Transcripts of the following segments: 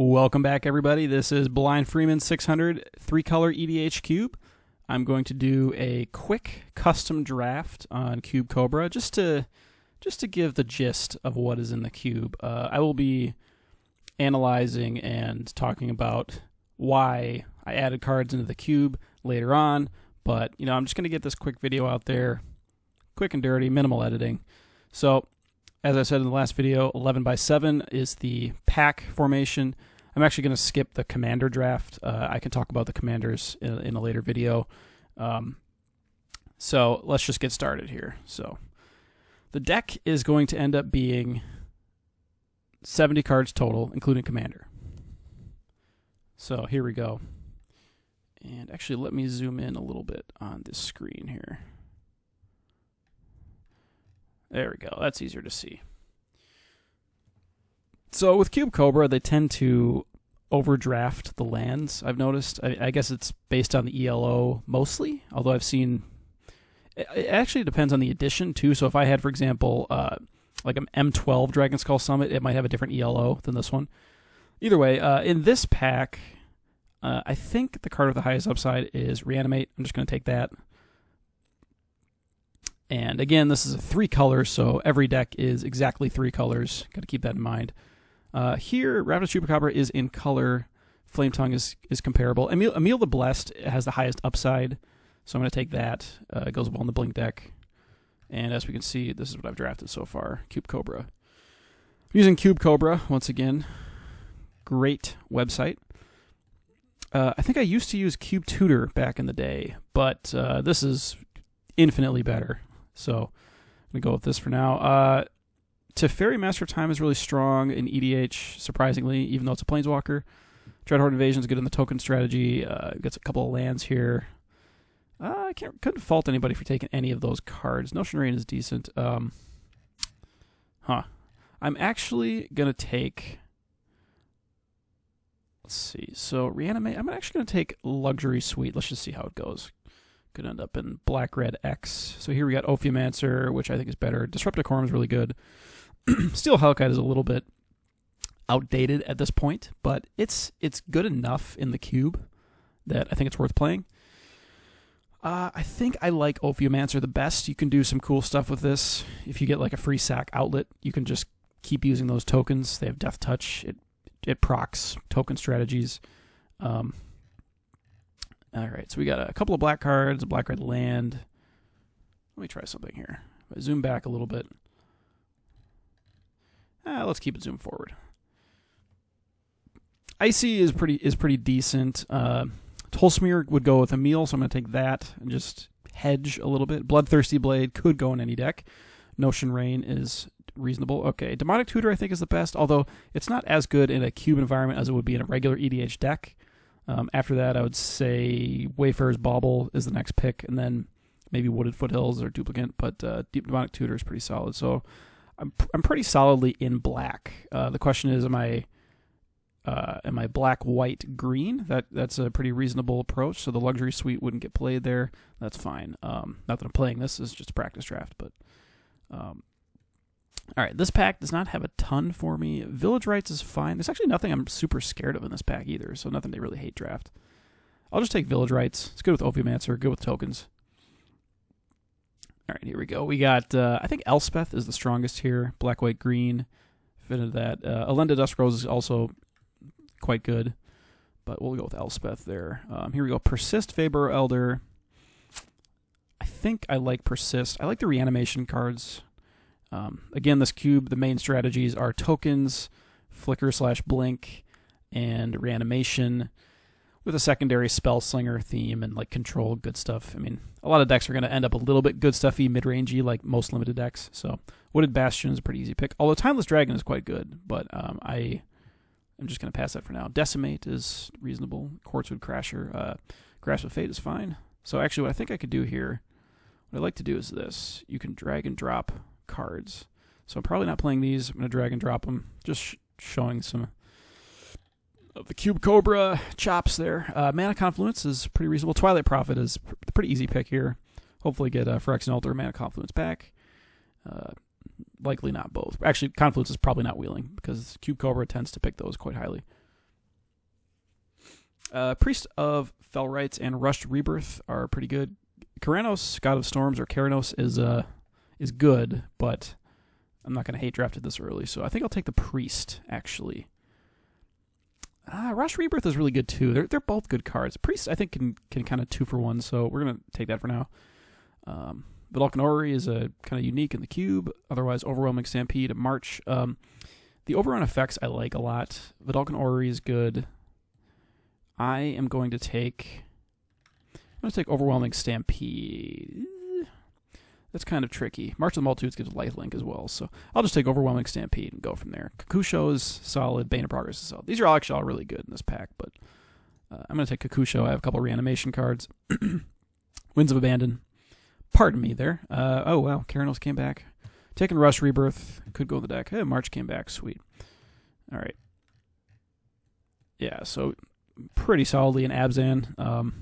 Welcome back, everybody. This is Blindfremen 600 3-color EDH cube. I'm going to do a quick custom draft on Cube Cobra just to give the gist of what is in the cube. I will be analyzing and talking about why I added cards into the cube later on, but I'm just going to get this quick video out there, quick and dirty, minimal editing. So, as I said in the last video, 11x7 is the pack formation. I'm actually going to skip the commander draft. I can talk about the commanders in a later video. So let's just get started here. So the deck is going to end up being 70 cards total, including commander. So here we go. And actually, let me zoom in a little bit on this screen here. There we go. That's easier to see. So with Cube Cobra, they tend to overdraft the lands, I've noticed. I guess it's based on the ELO mostly, although I've seen... It actually depends on the edition, too. So if I had, for example, like an M12 Dragon Skull Summit, it might have a different ELO than this one. Either way, in this pack, I think the card with the highest upside is Reanimate. I'm just going to take that. And again, this is a 3 colors, so every deck is exactly 3 colors. Got to keep that in mind. Here, Ravenous Chupacabra is in color. Flame Tongue is comparable. Emil the Blessed has the highest upside, so I'm going to take that. It goes well in the Blink deck. And as we can see, this is what I've drafted so far, Cube Cobra. I'm using Cube Cobra, once again. Great website. I think I used to use Cube Tutor back in the day, but this is infinitely better. So I'm going to go with this for now. Teferi, Master of Time is really strong in EDH, surprisingly, even though it's a Planeswalker. Dreadhorde Invasion is good in the token strategy. Gets a couple of lands here. I couldn't fault anybody for taking any of those cards. Notion Rain is decent. I'm actually going to take... Let's see. So Reanimate. I'm actually going to take Luxury Suite. Let's just see how it goes. Could end up in Black Red X. So here we got Ophiomancer, which I think is better. Disruptive Quorum is really good. Steel Hellkite is a little bit outdated at this point, but it's good enough in the cube that I think it's worth playing. I think I like Ophiomancer the best. You can do some cool stuff with this. If you get like a free sack outlet, you can just keep using those tokens. They have Death Touch. It procs token strategies. All right, so we got a couple of black cards, a black-red land. Let me try something here. If I zoom back a little bit. Let's keep it zoomed forward. Icy is pretty decent. Tolsmir would go with Emil, so I'm going to take that and just hedge a little bit. Bloodthirsty Blade could go in any deck. Notion Rain is reasonable. Okay, Demonic Tutor I think is the best, although it's not as good in a cube environment as it would be in a regular EDH deck. After that, I would say Wayfarer's Bauble is the next pick, and then maybe Wooded Foothills or Duplicant, but Deep Demonic Tutor is pretty solid. So I'm pretty solidly in black. The question is, am I black, white, green? That's a pretty reasonable approach. So the Luxury Suite wouldn't get played there. That's fine. Not that I'm playing this. It's just a practice draft, but... All right, this pack does not have a ton for me. Village Rites is fine. There's actually nothing I'm super scared of in this pack either, so nothing to really hate draft. I'll just take Village Rites. It's good with Ophiomancer, good with tokens. All right, here we go. We got, I think Elspeth is the strongest here. Black, white, green. Fit into that. Elenda Duskrose is also quite good, but we'll go with Elspeth there. Here we go. Persist, Faber, Elder. I think I like Persist. I like the reanimation cards. Again, this cube, the main strategies are tokens, flicker/blink, and reanimation, with a secondary spell slinger theme and like control good stuff. I mean, a lot of decks are going to end up a little bit good stuffy, mid-rangey, like most limited decks. So Wooded Bastion is a pretty easy pick. Although Timeless Dragon is quite good, but I'm just going to pass that for now. Decimate is reasonable. Quartzwood Crasher, Grasp of Fate is fine. So actually, what I think I could do here, what I'd like to do is this: you can drag and drop cards. So I'm probably not playing these. I'm going to drag and drop them. Just showing some of the Cube Cobra chops there. Mana Confluence is pretty reasonable. Twilight Prophet is a pretty easy pick here. Hopefully get Phyrexian Altar or Mana Confluence back. Likely not both. Actually, Confluence is probably not wheeling because Cube Cobra tends to pick those quite highly. Priest of Felrites and Rushed Rebirth are pretty good. Keranos, God of Storms, or Keranos is good, but I'm not going to hate drafted this early, so I think I'll take the Priest, actually. Rushed Rebirth is really good, too. They're both good cards. Priest, I think, can kind of 2-for-1, so we're going to take that for now. Vidalcan Orrery is a kind of unique in the cube. Otherwise, Overwhelming Stampede, March. The overrun effects I like a lot. Vidalcan Orrery is good. I am going to take... Overwhelming Stampede. That's kind of tricky. March of the Multitudes gives lifelink as well, so I'll just take Overwhelming Stampede and go from there. Kakusho is solid. Bane of Progress is solid. These are actually all really good in this pack, but I'm going to take Kakusho. I have a couple reanimation cards. Winds of Abandon. Pardon me there. Oh, wow. Keranos came back. Taking Rush Rebirth. Could go in the deck. Hey, March came back. Sweet. All right. Yeah, so pretty solidly in Abzan.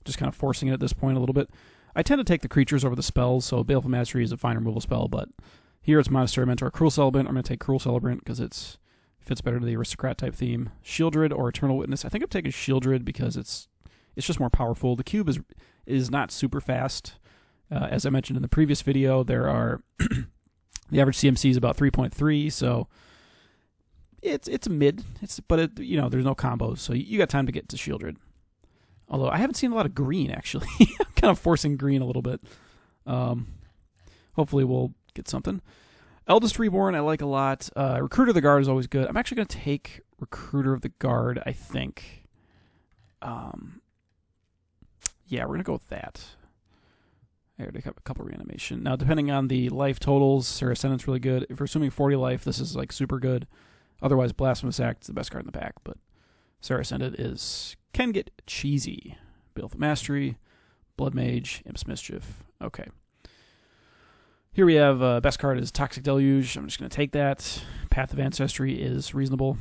Just kind of forcing it at this point a little bit. I tend to take the creatures over the spells, so Baleful Mastery is a fine removal spell, but here it's Monastery Mentor. Cruel Celebrant, I'm going to take Cruel Celebrant because it fits better to the Aristocrat-type theme. Shieldred or Eternal Witness. I think I'm taking Shieldred because it's just more powerful. The cube is not super fast. As I mentioned in the previous video, there are... the average CMC is about 3.3, so it's mid. But there's no combos, so you got time to get to Shieldred. Although I haven't seen a lot of green, actually. I'm kind of forcing green a little bit. Hopefully we'll get something. Eldest Reborn I like a lot. Recruiter of the Guard is always good. I'm actually going to take Recruiter of the Guard, I think. Yeah, we're going to go with that. I already have a couple reanimation. Now, depending on the life totals, Serra Ascendant's really good. If we're assuming 40 life, this is like super good. Otherwise, Blasphemous Act is the best card in the pack, but Serra Ascendant can get cheesy. Baleful Mastery, Blood Mage, Imp's Mischief. Okay. Here we have best card is Toxic Deluge. I'm just going to take that. Path of Ancestry is reasonable.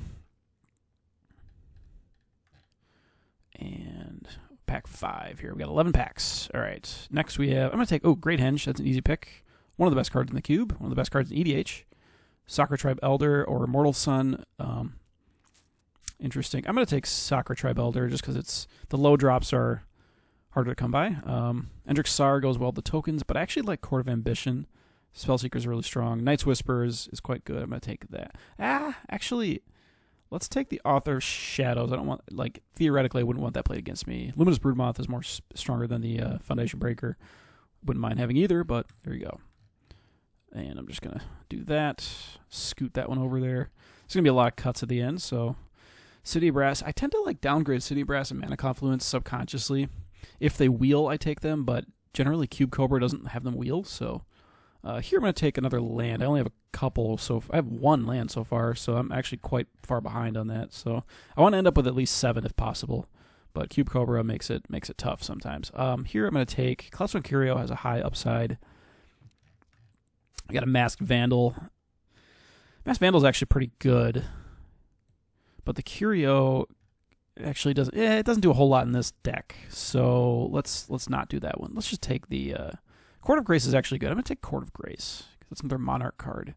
And pack 5 here. We got 11 packs. All right. Next we have, I'm going to take, Great Henge. That's an easy pick. One of the best cards in the cube. One of the best cards in EDH. Soccer Tribe Elder or Immortal Sun. Interesting. I'm going to take Soccer Tribe Elder just because the low drops are harder to come by. Endrick Sar goes well with the tokens, but I actually like Court of Ambition. Spellseeker is really strong. Knight's Whisper is quite good. I'm going to take that. Actually, let's take the Author of Shadows. I don't want, theoretically, I wouldn't want that played against me. Luminous Broodmoth is more stronger than the Foundation Breaker. Wouldn't mind having either, but there you go. And I'm just going to do that. Scoot that one over there. There's going to be a lot of cuts at the end, so... City Brass. I tend to downgrade City Brass and Mana Confluence subconsciously. If they wheel, I take them, but generally Cube Cobra doesn't have them wheel, so... here I'm going to take another land. I only have a couple, so I have one land so far, so I'm actually quite far behind on that. So I want to end up with at least 7 if possible, but Cube Cobra makes it tough sometimes. Here I'm going to take Colossal Curio has a high upside. I got a Masked Vandal. Masked Vandal is actually pretty good, but the Curio actually doesn't do a whole lot in this deck. So let's not do that one. Let's just take the Court of Grace is actually good. I'm going to take Court of Grace because it's another Monarch card.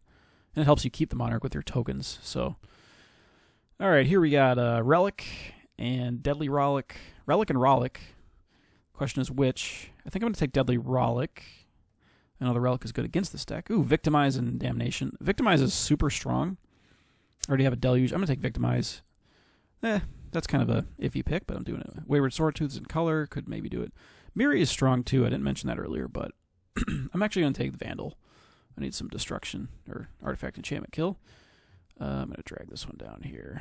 And it helps you keep the Monarch with your tokens. So, all right, here we got Relic and Deadly Rollick. Relic and Rollick. Question is which. I think I'm going to take Deadly Rollick. I know the Relic is good against this deck. Ooh, Victimize and Damnation. Victimize is super strong. I already have a Deluge. I'm going to take Victimize. That's kind of a iffy pick, but I'm doing it. Wayward Swordtooth in color. Could maybe do it. Miri is strong, too. I didn't mention that earlier, but I'm actually going to take the Vandal. I need some destruction or artifact enchantment kill. I'm going to drag this one down here.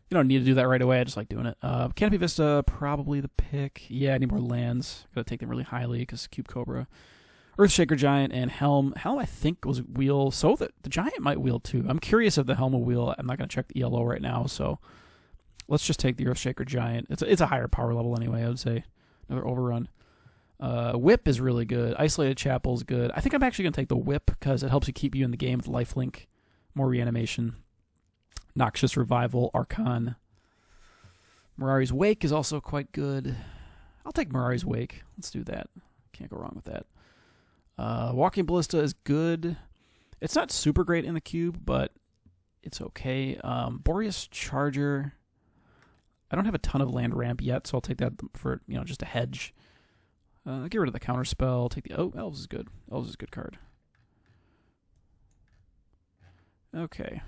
You don't need to do that right away. I just like doing it. Canopy Vista, probably the pick. Yeah, I need more lands. Got to take them really highly because Cube Cobra. Earthshaker Giant and Helm. Helm, I think, was wheel. So the Giant might wheel, too. I'm curious if the Helm will wheel. I'm not going to check the ELO right now, so let's just take the Earthshaker Giant. It's a higher power level anyway, I would say. Another overrun. Whip is really good. Isolated Chapel is good. I think I'm actually going to take the Whip because it helps you keep you in the game with lifelink. More reanimation. Noxious Revival, Archon. Mirari's Wake is also quite good. I'll take Mirari's Wake. Let's do that. Can't go wrong with that. Walking Ballista is good. It's not super great in the cube, but it's okay. Boreas Charger. I don't have a ton of land ramp yet, so I'll take that for, just a hedge. Get rid of the counter spell. Take the Elves is good. Elves is a good card. Okay.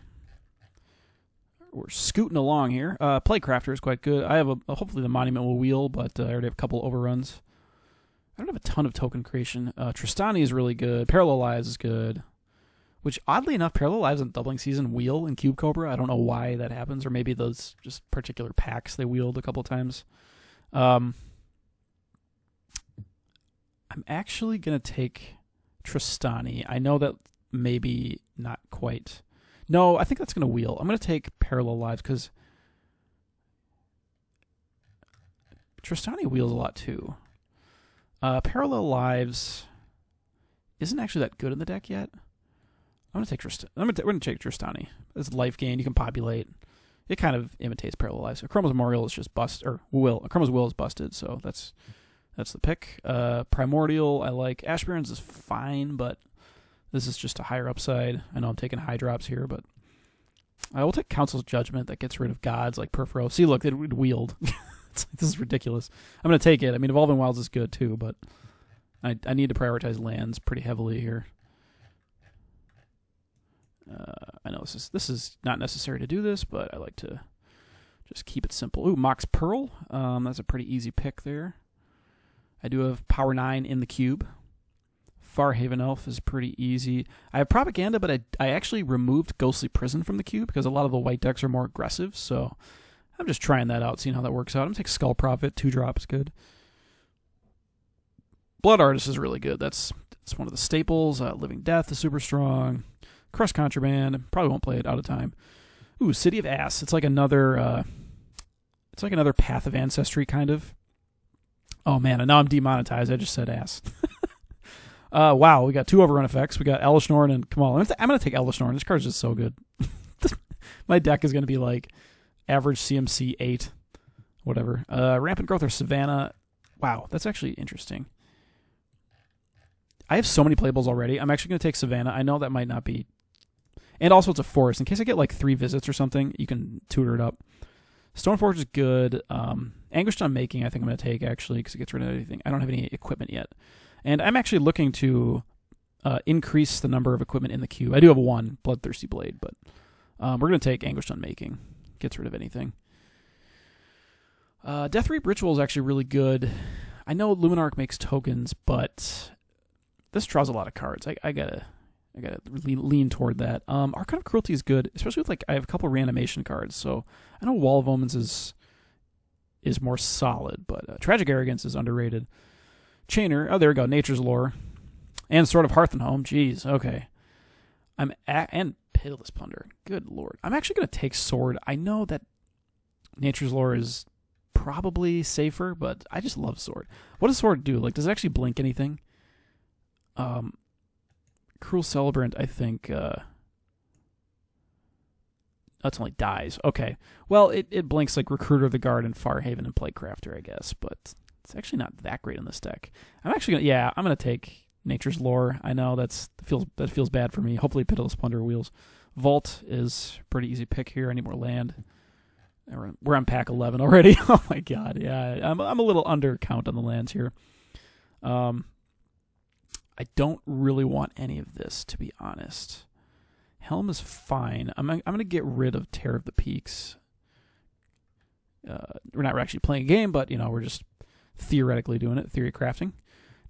We're scooting along here. Playcrafter is quite good. I have hopefully the Monument will wheel, but I already have a couple overruns. I don't have a ton of token creation. Tristani is really good. Parallel Lives is good. Which, oddly enough, Parallel Lives in Doubling Season wheel in Cube Cobra. I don't know why that happens, or maybe those just particular packs they wheeled a couple times. I'm actually going to take Tristani. I know that maybe not quite. No, I think that's going to wheel. I'm going to take Parallel Lives because Tristani wheels a lot too. Parallel Lives isn't actually that good in the deck yet. I'm going to take we're going to take Tristani. It's life gain. You can populate. It kind of imitates Parallel Lives. Chroma's Memorial is just Chroma's Will is busted, so that's the pick. Primordial, I like. Ash Barrens is fine, but this is just a higher upside. I know I'm taking high drops here, but I will take Council's Judgment that gets rid of gods like Perfuro. See, look, it wheeled. This is ridiculous. I'm going to take it. I mean, Evolving Wilds is good too, but I need to prioritize lands pretty heavily here. I know this is not necessary to do this, but I like to just keep it simple. Ooh, Mox Pearl. That's a pretty easy pick there. I do have Power 9 in the cube. Farhaven Elf is pretty easy. I have Propaganda, but I actually removed Ghostly Prison from the cube because a lot of the white decks are more aggressive, so I'm just trying that out, seeing how that works out. I'm going to take Skull Prophet. 2-drop is good. Blood Artist is really good. That's one of the staples. Living Death is super strong. Crush Contraband. Probably won't play it out of time. Ooh, City of Ass. It's like another Path of Ancestry kind of. Oh man, and now I'm demonetized. I just said ass. Wow, we got 2 overrun effects. We got Elesh Norn and Kamal. I'm going to take Elesh Norn. This card's just so good. My deck is going to be like average CMC 8, whatever. Rampant Growth or Savannah. Wow, that's actually interesting. I have so many playables already. I'm actually going to take Savannah. I know that might not be... And also it's a forest. In case I get like 3 visits or something, you can tutor it up. Stoneforge is good. Anguished Unmaking I think I'm going to take, actually, because it gets rid of anything. I don't have any equipment yet. And I'm actually looking to increase the number of equipment in the queue. I do have 1, Bloodthirsty Blade, but we're going to take Anguished Unmaking. Gets rid of anything. Death Reap Ritual is actually really good. I know Luminarch makes tokens, but this draws a lot of cards. I gotta lean toward that. Archon of Cruelty is good, especially with I have a couple reanimation cards. So I know Wall of Omens is more solid, but Tragic Arrogance is underrated. Chainer, oh there we go, Nature's Lore, and Sword of Hearth and Home. Jeez, okay. And Pitiless Plunder. Good lord, I'm actually gonna take Sword. I know that Nature's Lore is probably safer, but I just love Sword. What does Sword do? Does it actually blink anything? Cruel Celebrant, I think, that's only dies. Okay. Well, it blinks like Recruiter of the Guard and Farhaven and Playcrafter, I guess, but it's actually not that great in this deck. I'm gonna take Nature's Lore. I know that feels bad for me. Hopefully Pitiless Plunder wheels. Vault is a pretty easy pick here. I need more land. We're on pack 11 already. Oh my god, yeah. I'm a little under count on the lands here. I don't really want any of this, to be honest. Helm is fine. I'm going to get rid of Terror of the Peaks. We're not actually playing a game, but we're just theoretically doing it. Theory crafting.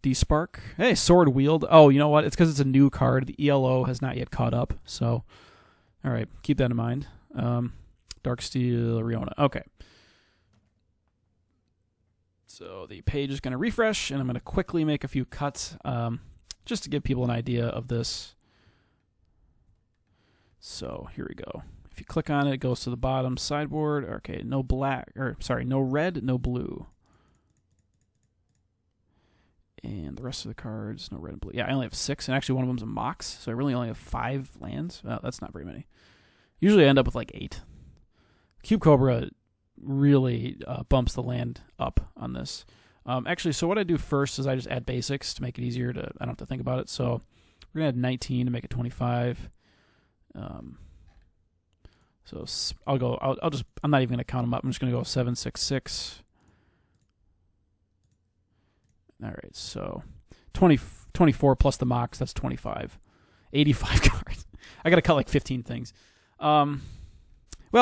D-Spark. Hey, Sword Wield. Oh, you know what? It's because it's a new card. The ELO has not yet caught up. So, all right, keep that in mind. Darksteel, Riona. Okay. So the page is going to refresh, and I'm going to quickly make a few cuts just to give people an idea of this. So here we go. If you click on it, it goes to the bottom sideboard. Okay, no red, no blue. And the rest of the cards, no red and blue. Yeah, I only have 6, and actually one of them's a Mox, so I really only have 5 lands. Well, that's not very many. Usually I end up with 8. Cube Cobra really bumps the land up on this. Actually, so what I do first is I just add basics to make it easier I don't have to think about it. So we're going to add 19 to make it 25. So I'll go. I'll just. I'm not even going to count them up. I'm just going to go 7, 6, 6. All right. So 24 plus the Mox. That's 25. 85 cards. I got to cut like 15 things. Well,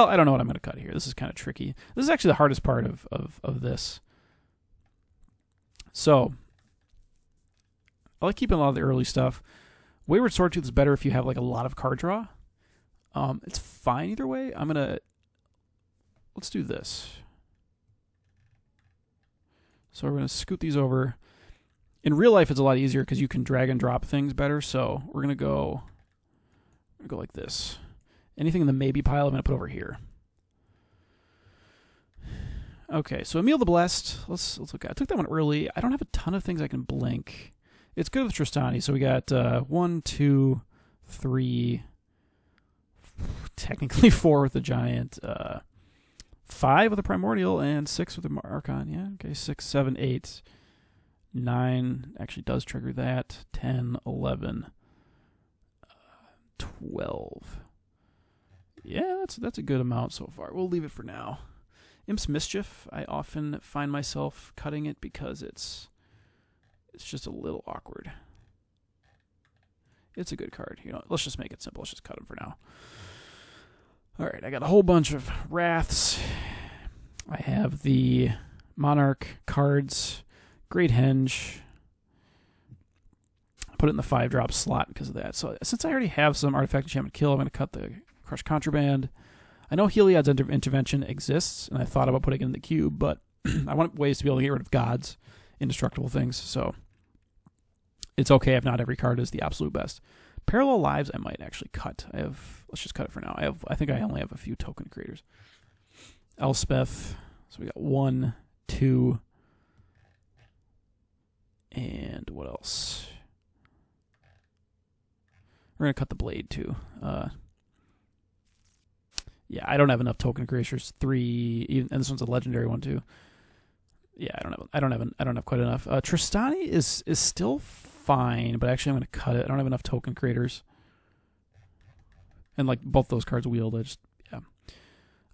I don't know what I'm going to cut here. This is kind of tricky. This is actually the hardest part of this. So, I like keeping a lot of the early stuff. Wayward Swordtooth is better if you have like a lot of card draw. It's fine either way. Let's do this. So we're going to scoot these over. In real life, it's a lot easier because you can drag and drop things better. So we're going to go like this. Anything in the maybe pile, I'm going to put over here. Okay, so Emil the Blessed. Let's look at it. I took that one early. I don't have a ton of things I can blink. It's good with Tristani. So we got 1, 2, 3, technically 4 with the Giant, 5 with the Primordial, and 6 with the Archon. Yeah, okay, 6, 7, 8, 9 actually does trigger that. 10, 11, 12. Yeah, that's a good amount so far. We'll leave it for now. Imp's Mischief, I often find myself cutting it because it's just a little awkward. It's a good card. Let's just make it simple. Let's just cut him for now. All right, I got a whole bunch of Wraths. I have the Monarch cards, Great Henge. I put it in the 5-drop slot because of that. So since I already have some Artifact Enchantment Kill, I'm going to cut the Crush Contraband. I know Heliod's Intervention exists, and I thought about putting it in the cube, but I want ways to be able to get rid of gods, indestructible things, so it's okay if not every card is the absolute best. Parallel Lives I might actually cut. Let's just cut it for now. I think I only have a few token creators. Elspeth, so we got 1, 2, and what else? We're going to cut the Blade, too. Yeah, I don't have enough token creators. 3, and this one's a legendary one too. Yeah, I don't have quite enough. Tristani is still fine, but actually I'm going to cut it. I don't have enough token creators. And like both those cards wield,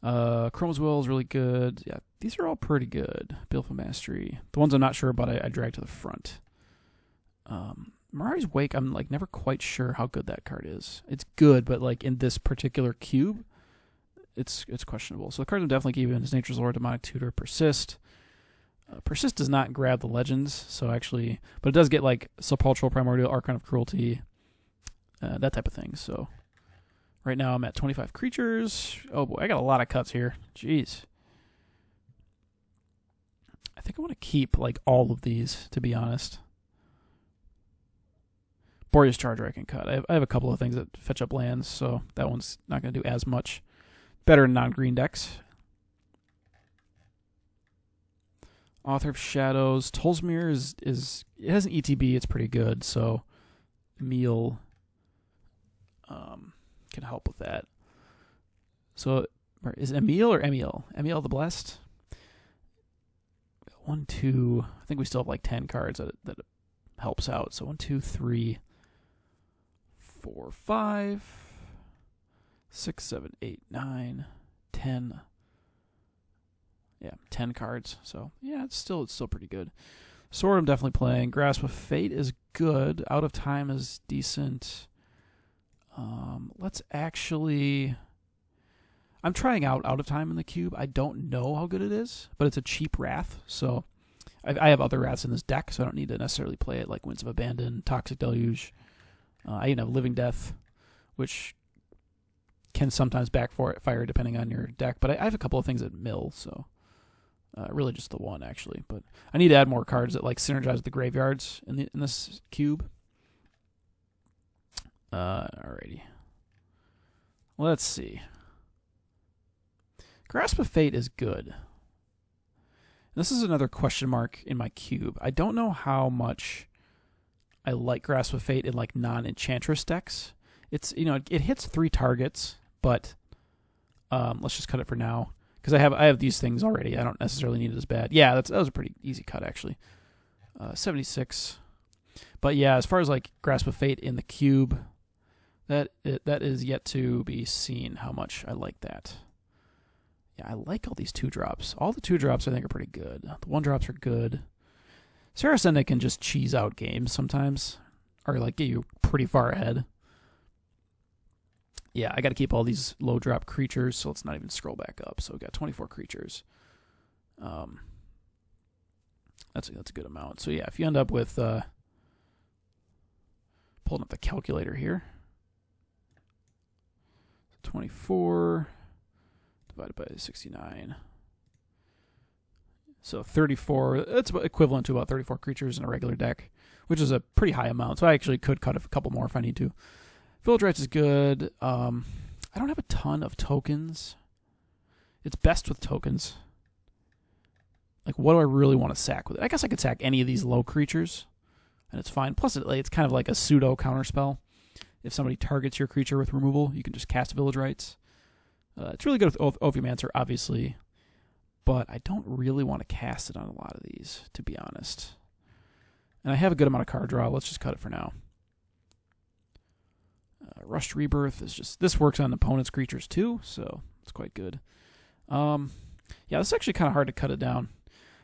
Chroma's Will is really good. Yeah, these are all pretty good. Baleful Mastery. The ones I'm not sure about, I drag to the front. Mirari's Wake, I'm like never quite sure how good that card is. It's good, but like in this particular cube, it's questionable. So the cards I'm definitely keeping is Nature's Lord, Demonic Tutor, Persist. Persist does not grab the legends, so actually, but it does get like Sepulchral, Primordial, Archon of Cruelty, that type of thing. So right now I'm at 25 creatures. Oh boy, I got a lot of cuts here. Jeez. I think I want to keep like all of these, to be honest. Boreas Charger I can cut. I have a couple of things that fetch up lands, so that one's not going to do as much. Better in non-green decks. Author of Shadows. Tolsmir is it has an ETB. It's pretty good, so Emil can help with that. So is it Emil or Emil? Emil the Blessed? 1, 2. I think we still have like 10 cards that helps out. So 1, 2, 3, 4, 5. 6, 7, 8, 9, 10. Yeah, 10 cards. So yeah, it's still pretty good. Sword I'm definitely playing. Grasp of Fate is good. Out of Time is decent. Let's actually. I'm trying out of Time in the cube. I don't know how good it is, but it's a cheap Wrath. So I have other Wraths in this deck, so I don't need to necessarily play it like Winds of Abandon, Toxic Deluge. I even have Living Death, which can sometimes backfire depending on your deck, but I have a couple of things that mill, so really just the one actually. But I need to add more cards that like synergize with the graveyards in this cube. Alrighty, let's see. Grasp of Fate is good. This is another question mark in my cube. I don't know how much I like Grasp of Fate in like non-Enchantress decks. It's it hits 3 targets. But let's just cut it for now because I have these things already. I don't necessarily need it as bad. Yeah, that was a pretty easy cut actually. 76. But yeah, as far as like Grasp of Fate in the cube, That is yet to be seen how much I like that. Yeah, I like all these 2-drops. All the 2-drops I think are pretty good. The 1-drops are good. Saracenic can just cheese out games sometimes, or like get you pretty far ahead. Yeah, I got to keep all these low drop creatures, so let's not even scroll back up. So we got 24 creatures. That's a good amount. So yeah, if you end up with pulling up the calculator here, 24 divided by 69. So 34, it's equivalent to about 34 creatures in a regular deck, which is a pretty high amount. So I actually could cut a couple more if I need to. Village Rites is good. I don't have a ton of tokens. It's best with tokens. Like, what do I really want to sack with it? I guess I could sack any of these low creatures, and it's fine. Plus, it's kind of like a pseudo counterspell. If somebody targets your creature with removal, you can just cast Village Rites. It's really good with Ophiomancer, obviously, but I don't really want to cast it on a lot of these, to be honest. And I have a good amount of card draw. Let's just cut it for now. Rushed Rebirth is just... This works on opponent's creatures, too, so it's quite good. Yeah, this is actually kind of hard to cut it down.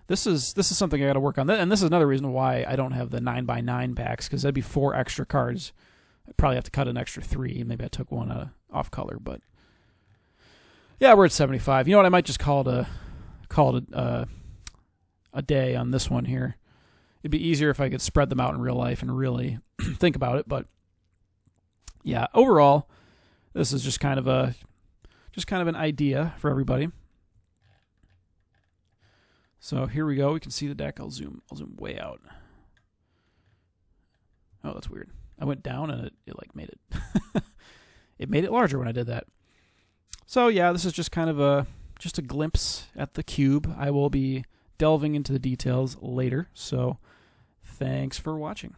This is something I got to work on. And this is another reason why I don't have the 9x9 packs, because that'd be 4 extra cards. I'd probably have to cut an extra 3. Maybe I took one off color, but... Yeah, we're at 75. You know what? I might just call it a day on this one here. It'd be easier if I could spread them out in real life and really think about it. But yeah, overall, this is just kind of an idea for everybody. So here we go. We can see the deck. I'll zoom way out. Oh, that's weird. I went down and it like made it. It made it larger when I did that. So yeah, this is just kind of just a glimpse at the cube. I will be delving into the details later. So thanks for watching.